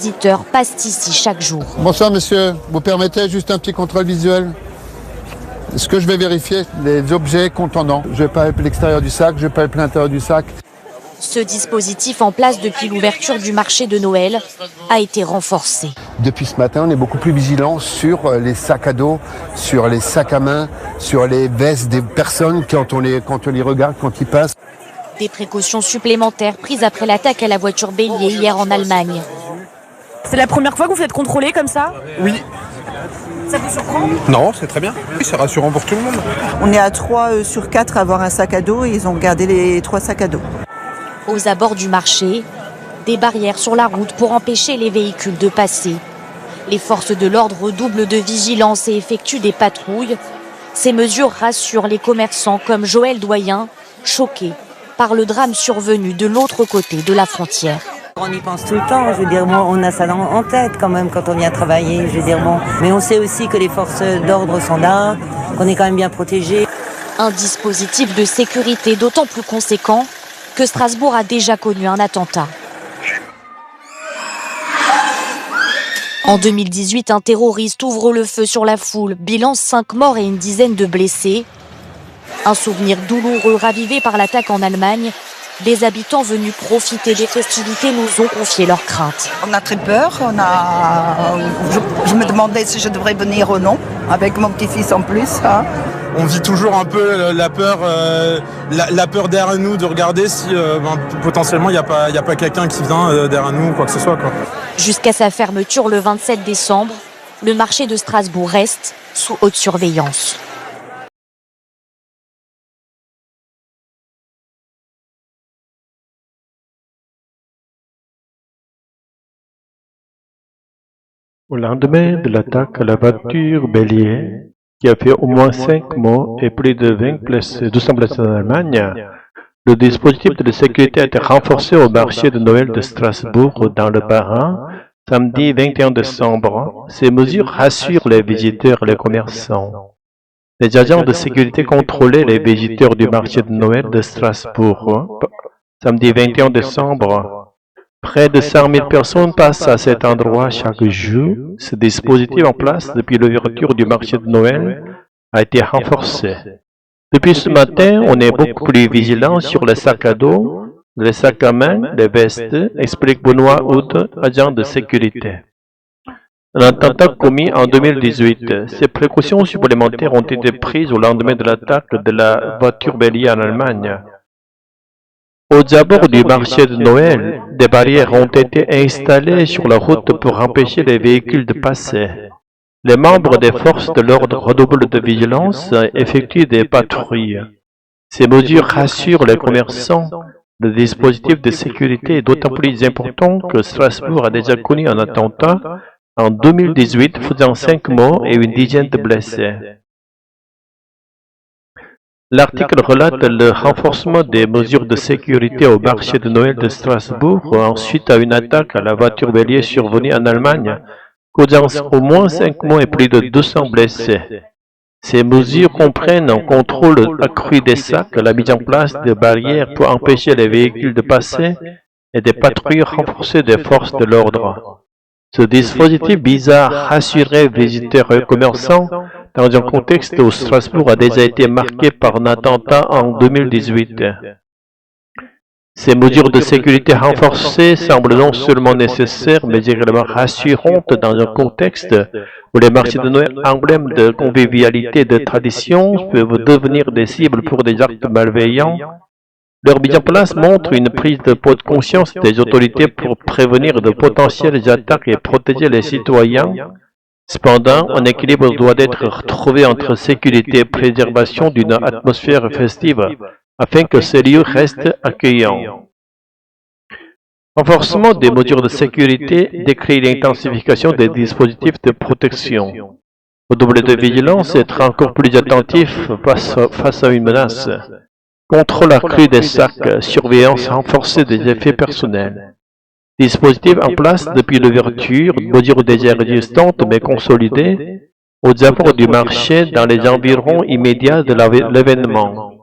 visiteurs passent ici chaque jour. Bonsoir monsieur, vous permettez juste un petit contrôle visuel? Est-ce que je vais vérifier les objets contondants? Je vais palper l'extérieur du sac, je vais palper l'intérieur du sac. Ce dispositif en place depuis l'ouverture du marché de Noël a été renforcé. Depuis ce matin, on est beaucoup plus vigilant sur les sacs à dos, sur les sacs à main, sur les vestes des personnes quand on les regarde, quand ils passent. Des précautions supplémentaires prises après l'attaque à la voiture bélier hier en Allemagne. C'est la première fois que vous faites contrôler comme ça? Oui. Ça vous surprend? Non, c'est très bien. Oui, c'est rassurant pour tout le monde. On est à 3 sur 4 à avoir un sac à dos et ils ont gardé les 3 sacs à dos. Aux abords du marché, des barrières sur la route pour empêcher les véhicules de passer. Les forces de l'ordre redoublent de vigilance et effectuent des patrouilles. Ces mesures rassurent les commerçants comme Joël Doyen, choqué par le drame survenu de l'autre côté de la frontière. On y pense tout le temps, je veux dire, bon, on a ça en tête quand même quand on vient travailler, je veux dire, bon. Mais on sait aussi que les forces d'ordre sont là, qu'on est quand même bien protégés. Un dispositif de sécurité d'autant plus conséquent que Strasbourg a déjà connu un attentat. En 2018, un terroriste ouvre le feu sur la foule, bilan 5 morts et une dizaine de blessés. Un souvenir douloureux ravivé par l'attaque en Allemagne. Des habitants venus profiter des festivités nous ont confié leurs craintes. On a très peur, je me demandais si je devrais venir ou non, avec mon petit-fils en plus. Hein. On vit toujours un peu la peur derrière nous de regarder si potentiellement il n'y a pas quelqu'un qui vient derrière nous ou quoi que ce soit, quoi. Jusqu'à sa fermeture le 27 décembre, le marché de Strasbourg reste sous haute surveillance. Au lendemain de l'attaque à la voiture bélier, qui a fait au moins 5 morts et plus de 200 blessés en Allemagne, le dispositif de sécurité a été renforcé au marché de Noël de Strasbourg dans le Bas-Rhin, samedi 21 décembre. Ces mesures rassurent les visiteurs et les commerçants. Les agents de sécurité contrôlaient les visiteurs du marché de Noël de Strasbourg, samedi 21 décembre. Près de 100 000 personnes passent à cet endroit chaque jour. Ce dispositif en place depuis l'ouverture du marché de Noël a été renforcé. Depuis ce matin, on est beaucoup plus vigilant sur les sacs à dos, les sacs à main, les vestes, explique Benoît Houd, agent de sécurité. Un attentat commis en 2018. Ces précautions supplémentaires ont été prises au lendemain de l'attaque de la voiture bélier en Allemagne. Aux abords du marché de Noël, des barrières ont été installées sur la route pour empêcher les véhicules de passer. Les membres des forces de l'ordre redoublent de vigilance et effectuent des patrouilles. Ces mesures rassurent les commerçants. Le dispositif de sécurité est d'autant plus important que Strasbourg a déjà connu un attentat en 2018 faisant 5 morts et une dizaine de blessés. L'article relate le renforcement des mesures de sécurité au marché de Noël de Strasbourg suite à une attaque à la voiture bélier survenue en Allemagne, causant au moins 5 morts et plus de 200 blessés. Ces mesures comprennent un contrôle accru des sacs, la mise en place de barrières pour empêcher les véhicules de passer et des patrouilles renforcées des forces de l'ordre. Ce dispositif vise à rassurer les visiteurs et commerçants dans un contexte où Strasbourg a déjà été marqué par un attentat en 2018. Ces mesures de sécurité renforcées semblent non seulement nécessaires, mais également rassurantes dans un contexte où les marchés de Noël, emblèmes de convivialité et de tradition, peuvent devenir des cibles pour des actes malveillants. Leur mise en place montre une prise de conscience des autorités pour prévenir de potentielles attaques et protéger les citoyens. Cependant, un équilibre doit être trouvé entre sécurité et préservation d'une atmosphère festive, afin que ces lieux restent accueillants. Renforcement des mesures de sécurité décrit l'intensification des dispositifs de protection. Redoubler de vigilance et être encore plus attentif face à une menace. Contrôle accru des sacs, surveillance renforcée des effets personnels. Dispositif en place depuis l'ouverture, mesures déjà existantes mais consolidées, aux abords du marché dans les environs immédiats de l'événement.